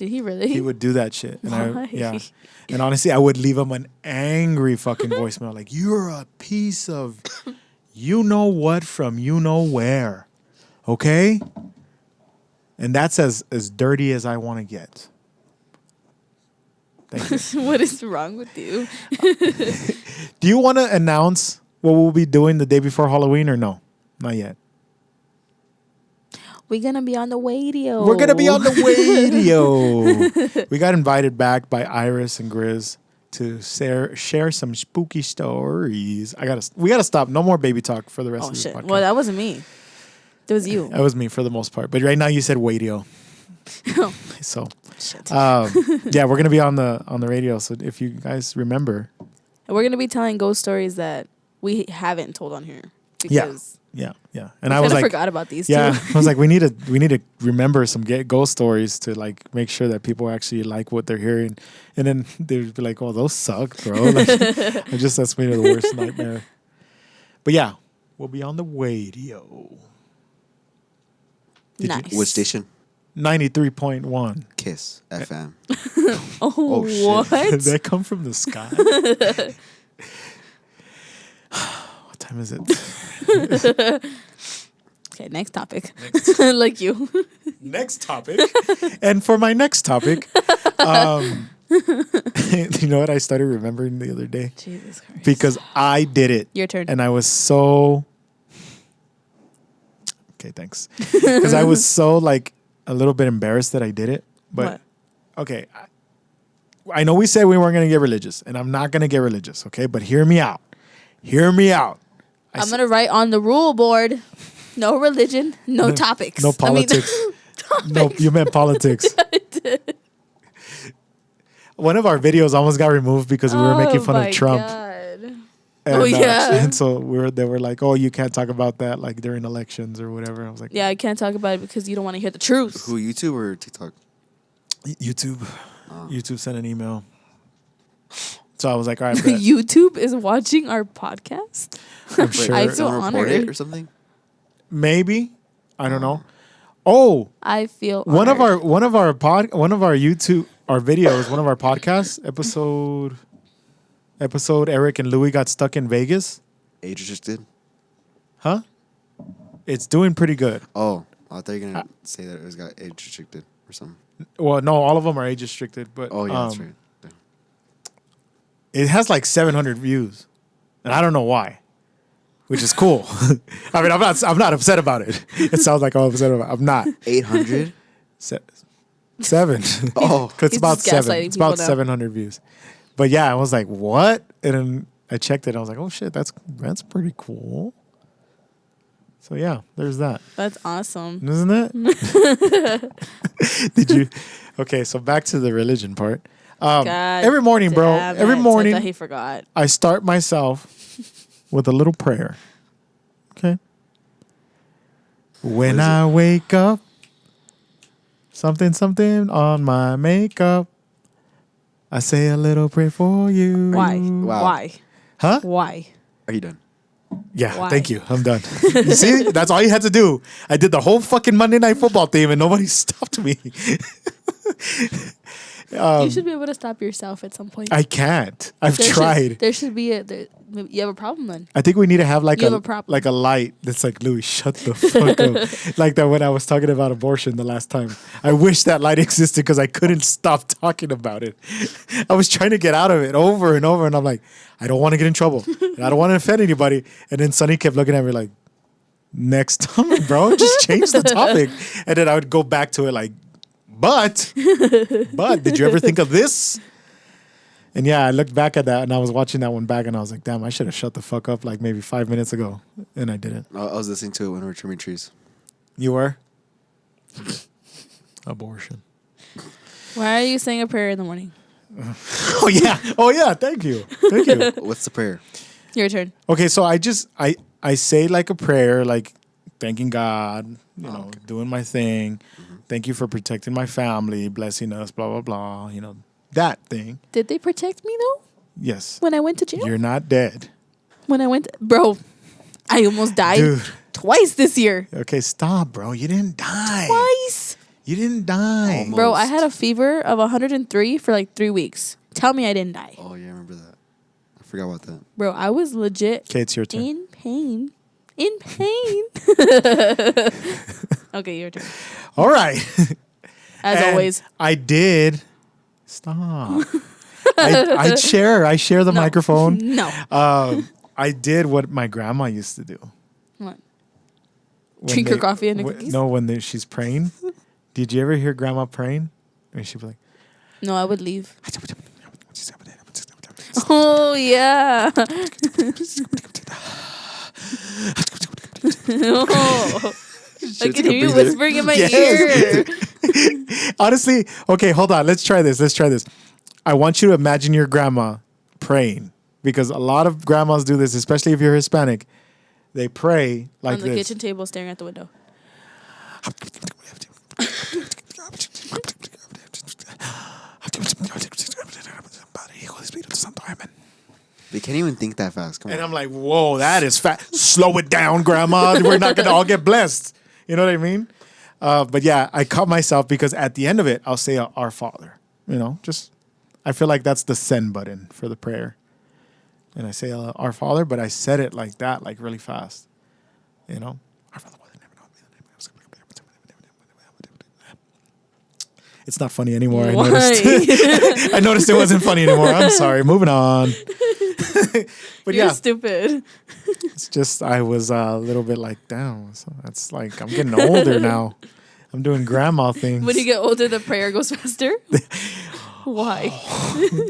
Did he really? He would do that shit. And Why? And honestly, I would leave him an angry fucking voicemail. Like, you're a piece of you know what from you know where. Okay? And that's as dirty as I want to get. Thank you. What is wrong with you? Do you want to announce what we'll be doing the day before Halloween or no? Not yet. We're going to be on the radio. We're going to be on the radio. We got invited back by Iris and Grizz to share some spooky stories. We got to stop. No more baby talk for the rest of this shit. podcast. Well, that wasn't me. It was you. That was me for the most part. But right now you said radio. Oh, So, shit. yeah, we're going to be on the radio. So if you guys remember. We're going to be telling ghost stories that we haven't told on here. Because Yeah. And I I was like, forgot about these yeah, too. I was like, we need to remember some ghost stories to like make sure that people actually like what they're hearing, and then they'd be like, "Oh, those suck, bro." Like, that's made it the worst nightmare. But yeah, we'll be on the radio. Nice. What station? 93.1 Kiss FM. Oh, shit. what? Did that come from the sky? What time is it? Okay, next topic. Like you. Next topic. And for my next topic, you know what I started remembering the other day? Jesus Christ. Because I did it. Your turn. And I was so... Okay, thanks. Because I was so, like, a little bit embarrassed that I did it. But, What? okay, I know we said we weren't going to get religious, and I'm not going to get religious, okay? But hear me out. Hear me out. I'm going to write on the rule board, no religion, no topics. No politics. No, you meant politics. One of our videos almost got removed because we were making fun of Trump. God. And, yeah. and so they were like, "Oh, you can't talk about that like during elections or whatever." I was like, Yeah, I can't talk about it because you don't want to hear the truth. Who, YouTube or TikTok? YouTube. YouTube sent an email. So I was like, all right, bet. YouTube is watching our podcast? I'm sure. I feel Someone report honored. it or something? Maybe. I don't know. Oh, I feel one of honored. our YouTube, our videos, one of our podcasts, episode Eric and Louie got stuck in Vegas. Age restricted? Huh? It's doing pretty good. Oh, I thought you were going to say that it was got age restricted or something. Well, no, all of them are age restricted, but Oh, yeah, that's right. Yeah. it has like 700 views, and I don't know why, which is cool. I mean, I'm not upset about it. It sounds like I'm upset about it. I'm not. 800? Seven. Oh. It's He's about just seven. gaslighting It's about people now. 700 views. But yeah, I was like, what? And then I checked it. And I was like, oh shit, that's pretty cool. So yeah, there's that. That's awesome. Isn't it? Did you? Okay, so back to the religion part. God Every morning, bro. damn Every it. I morning, thought he forgot. I start myself with a little prayer. Okay. When What is I wake up, something on my makeup, I say a little prayer for you. Why? Wow. Why? Huh? Why? Are you done? Yeah, Why? thank you. I'm done. You see, that's all you had to do. I did the whole fucking Monday Night Football theme and nobody stopped me. You should be able to stop yourself at some point. I can't. I've There should- tried. There should be you have a problem then. I think we need to have like You have a problem. like a light that's like, Louis, shut the fuck up. Like that when I was talking about abortion the last time. I wish that light existed because I couldn't stop talking about it. I was trying to get out of it over and over, and I'm like, I don't want to get in trouble. And I don't want to offend anybody. And then Sonny kept looking at me like, next topic, bro. Just change the topic. And then I would go back to it like, but did you ever think of this? And yeah, I looked back at that and I was watching that one back and I was like, damn, I should have shut the fuck up like maybe 5 minutes ago. And I didn't. I was listening to it when we were trimming trees. You were? Abortion. Why are you saying a prayer in the morning? Oh yeah. Thank you. What's the prayer? Your turn. Okay, so I say like a prayer, like thanking God, you know, okay. doing my thing. Thank you for protecting my family, blessing us, blah, blah, blah. You know, that thing. Did they protect me though? Yes. When I went to jail? You're not dead. When I went bro, I almost died Dude. twice this year. Okay, stop, bro. You didn't die. Twice. You didn't die. Almost. Bro, I had a fever of 103 for like 3 weeks. Tell me I didn't die. Oh, yeah, I remember that. I forgot about that. Bro, I was legit Okay, it's your turn. in pain. In pain. Okay, your turn. All right. As And always. I did. Stop. I share the No. microphone. No. I did what my grandma used to do. What? When Drink her coffee and cookies? No, when she's praying. Did you ever hear grandma praying? And she'd be like, No, I would leave. Oh, yeah. Oh. I can hear you whispering in my ear. Honestly, okay, hold on. Let's try this. I want you to imagine your grandma praying because a lot of grandmas do this, especially if you're Hispanic. They pray like On the this. kitchen table staring at the window. They can't even think that fast. Come on. And I'm like, whoa, that is fast. Slow it down, grandma. We're not going to all get blessed. You know what I mean? But yeah, I caught myself because at the end of it, I'll say Our Father. You know, just, I feel like that's the send button for the prayer. And I say Our Father, but I said it like that, like really fast. You know? Our Father. It's not funny anymore. I noticed. I noticed it wasn't funny anymore. I'm sorry. Moving on. But You're yeah, stupid. it's just I was a little bit like, damn. So that's like I'm getting older now. I'm doing grandma things. When you get older, the prayer goes faster. Why?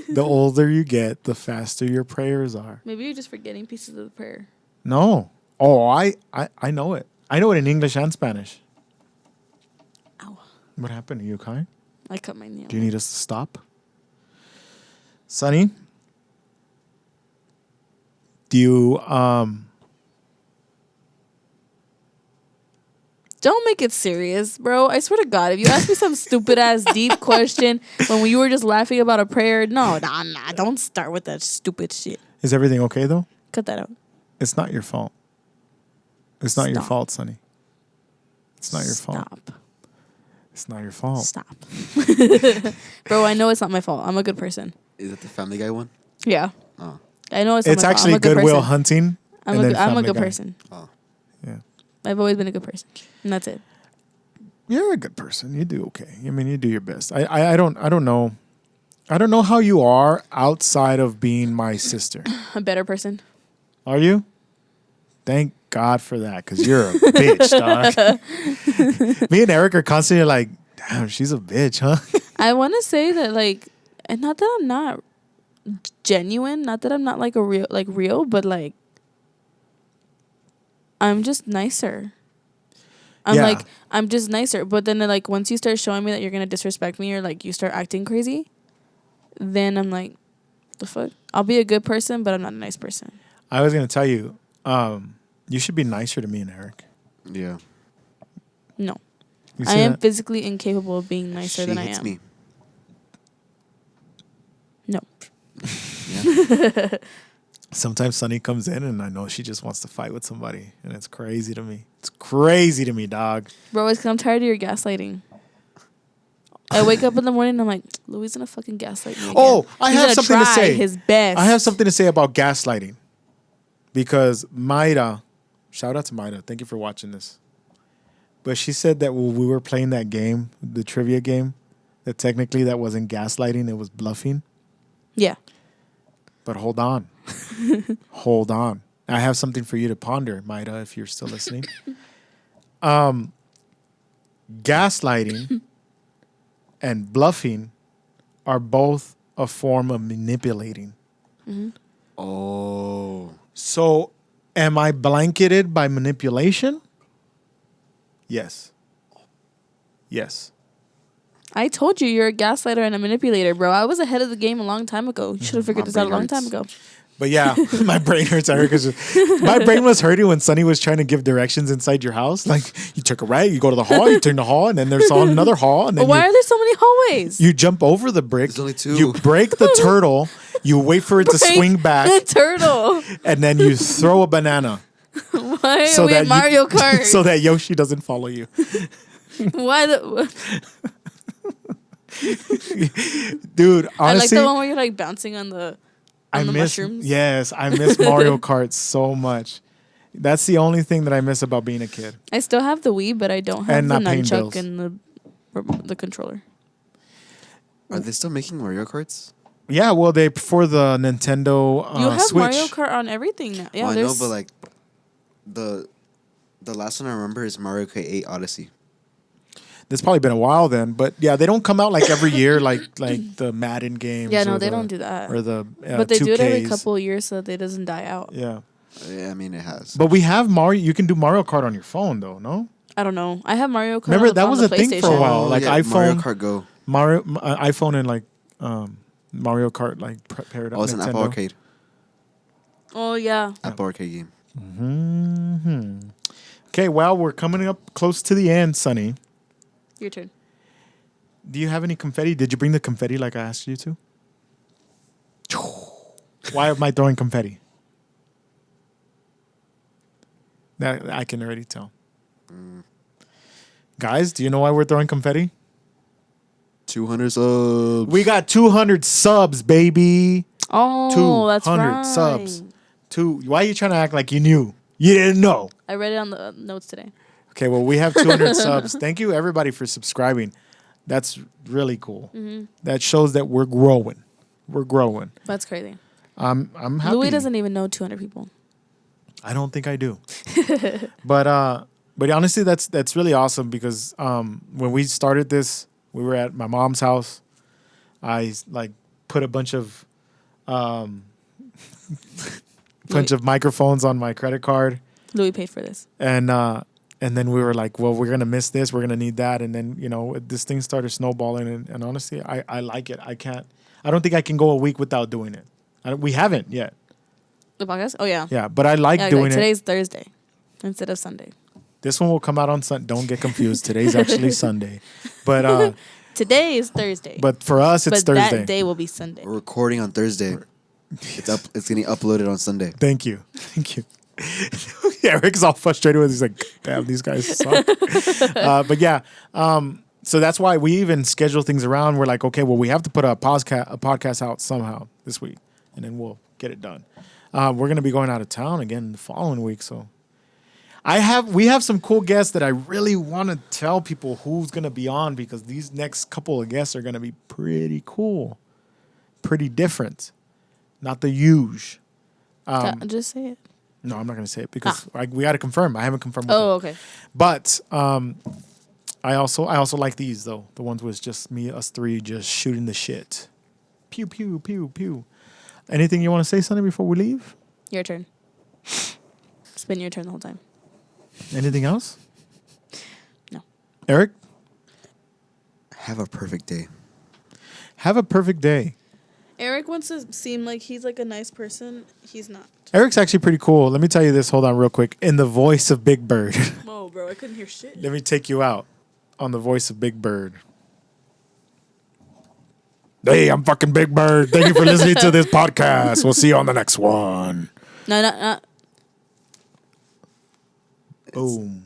The older you get, the faster your prayers are. Maybe you're just forgetting pieces of the prayer. No. Oh, I know it. I know it in English and Spanish. Ow. What happened? Are you okay? I cut my nail. Do you need us to stop? Sonny? Do you Don't make it serious, bro. I swear to God, if you ask me some stupid ass deep question when you were just laughing about a prayer, nah, don't start with that stupid shit. Is everything okay though? Cut that out. It's not your fault. It's not your Stop. fault, Sonny. It's not your fault. Stop. It's not your fault. Stop. Bro, I know it's not my fault. I'm a good person. Is it the Family Guy one? Yeah. Oh. I know it's not It's my fault. actually I'm a good Goodwill person. Hunting. I'm and a then good, I'm a Family good Guy. person. Oh. Yeah. I've always been a good person. And that's it. You're a good person. You do okay. I mean, you do your best. I don't know. I don't know how you are outside of being my sister. A better person. Are you? Thank God for that, because you're a bitch, dog. Me and Eric are constantly like, damn, she's a bitch, huh? I want to say that, like, and not that I'm not genuine, not that I'm not like a real, but like, I'm just nicer. Yeah. I'm just nicer. But then, like, once you start showing me that you're gonna disrespect me or like you start acting crazy, then I'm like, the fuck? I'll be a good person, but I'm not a nice person. I was gonna tell you, you should be nicer to me and Eric. Yeah. No, You I see am that? physically incapable of being nicer She than I hits am. me. No. Yeah. Sometimes Sunny comes in and I know she just wants to fight with somebody, and it's crazy to me. It's crazy to me, dog. Bro, it's 'cause I'm tired of your gaslighting. I wake up in the morning and I'm like, Louie's gonna fucking gaslight me again. Oh, I He's have gonna something to try say. his best. I have something to say about gaslighting, because Maida, shout out to Maida, thank you for watching this. But she said that when we were playing that game, the trivia game, that technically that wasn't gaslighting, it was bluffing. Yeah. But hold on. Hold on. I have something for you to ponder, Maida, if you're still listening. Gaslighting and bluffing are both a form of manipulating. Oh. So, am I blanketed by manipulation? Yes. Yes. I told you you're a gaslighter and a manipulator, bro. I was ahead of the game a long time ago. You should have figured My this out a brain long time hurts. ago. But yeah, my brain hurts. I heard 'cause my brain was hurting when Sonny was trying to give directions inside your house. Like, you took a right, you go to the hall, you turn the hall, and then there's another hall, and But then why are there so many hallways? you jump over the brick. There's only two. You break the turtle. You wait for it to Break swing back, the turtle. and then you throw a banana Why are we in Mario Kart? so that Yoshi doesn't follow you. Why the? Dude, honestly, I like the one where you're like bouncing on the mushrooms. Yes, I miss Mario Kart so much. That's the only thing that I miss about being a kid. I still have the Wii, but I don't have And the not paying bills. nunchuck and the controller. Are they still making Mario Karts? Yeah, well, they for the Nintendo You have Switch. Mario Kart on everything now. Yeah, Well, I know, there's. but like the last one I remember is Mario Kart 8 Odyssey. It's probably been a while then, but yeah, they don't come out like every year like the Madden games. Yeah, no, or they the- don't do that. Or the but they do it every 2Ks. couple of years so that it doesn't die out. Yeah, Yeah, I mean it has. but we have Mario. You can do Mario Kart on your phone though, no? I don't know. I have Mario Kart. Remember, on the, that on was the a thing for a PlayStation. while. Like yeah, Mario iPhone, Kart Go. iPhone and like Mario Kart like paired up. Oh, it's an Apple Arcade. Oh yeah. Apple Arcade game. Mm-hmm. Okay, well, we're coming up close to the end, Sonny. Your turn. Do you have any confetti? Did you bring the confetti like I asked you to? Why am I throwing confetti? That I can already tell. Guys, do you know why we're throwing confetti? 200 subs. We got 200 subs, baby. Oh, that's 200 right. subs. Why are you trying to act like you knew? You didn't know. I read it on the notes today. Okay, well, we have 200 subs. Thank you, everybody, for subscribing. That's really cool. Mm-hmm. That shows that we're growing. We're growing. That's crazy. I'm happy. Louie doesn't even know 200 people. I don't think I do. But honestly, that's really awesome because when we started this, we were at my mom's house. I like put a bunch of microphones on my credit card, Louie paid for this. and then we were like, well, we're gonna miss this, we're gonna need that, and then this thing started snowballing, and honestly, I like it. I don't think I can go a week without doing it. We haven't yet. The podcast? Oh yeah. Yeah, but I like doing it. Today's Thursday instead of Sunday. This one will come out on Sunday. Don't get confused. Today's actually Sunday, but Today is Thursday. but for us it's but Thursday. that day will be Sunday. We're recording on Thursday. It's getting uploaded on Sunday. Thank you. Yeah, Rick's all frustrated with. He's like, "Damn, these guys suck." But yeah, so that's why we even schedule things around. We're like, okay, well, we have to put a podcast out somehow this week, and then we'll get it done. We're gonna be going out of town again the following week, so we have some cool guests that I really want to tell people who's gonna be on because these next couple of guests are gonna be pretty cool, pretty different, not the usual. Just say it. No, I'm not going to say it because we got to confirm. I haven't confirmed. With Oh, them. okay. But I also like these though. The ones with just us three just shooting the shit. Pew pew pew pew. Anything you want to say, Sonny, before we leave? Your turn. It's been your turn the whole time. Anything else? No. Eric, Have a perfect day. have a perfect day. Eric wants to seem like he's like a nice person. He's not. Eric's actually pretty cool. Let me tell you this. Hold on real quick. In the voice of Big Bird. Whoa, bro. I couldn't hear shit. Let me take you out on the voice of Big Bird. Hey, I'm fucking Big Bird. Thank you for listening to this podcast. We'll see you on the next one. No. Boom.